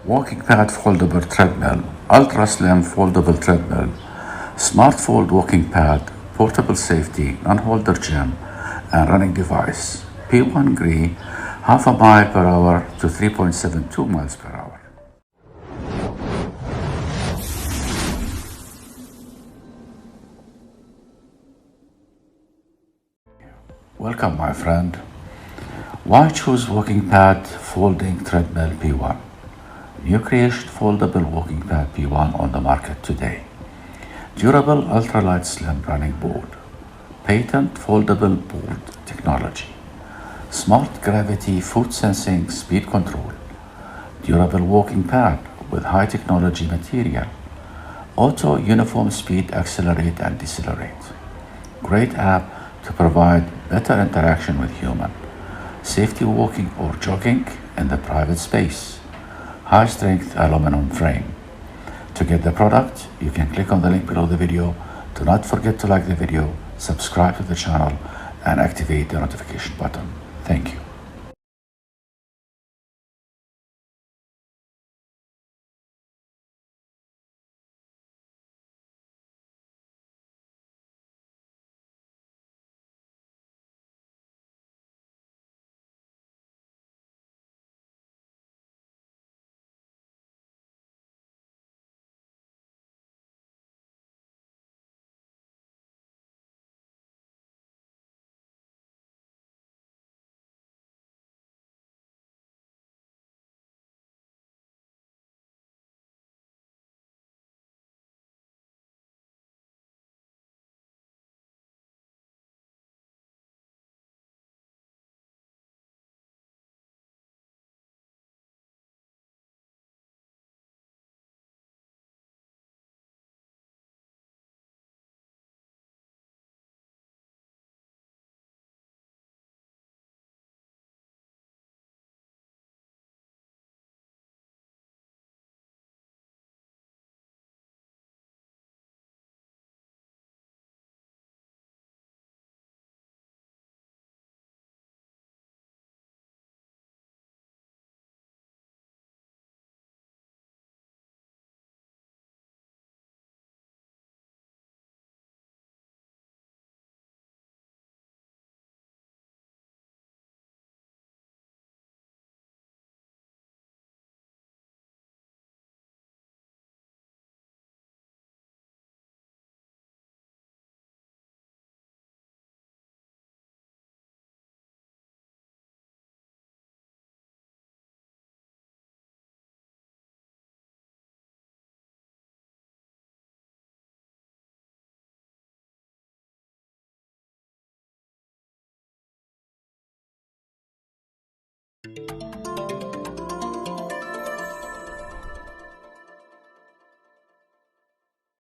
WalkingPad Foldable Treadmill, Ultra Slim Foldable Treadmill, Smart Fold Walking Pad, Portable Safety, Non-Holder Gym, and Running Device. P1 Gree, half a mile per hour to 3.72 miles per hour. Welcome, my friend. Why choose WalkingPad Folding Treadmill P1? New creation foldable WalkingPad P1 on the market today. Durable ultralight slim running board. Patent foldable board technology. Smart gravity foot sensing speed control. Durable walking pad with high technology material. Auto uniform speed accelerate and decelerate. Great app to provide better interaction with human. Safety walking or jogging in the private space. High strength aluminum frame. To get the product, you can click on the link below the video. Do not forget to like the video, subscribe to the channel, and activate the notification button. Thank you.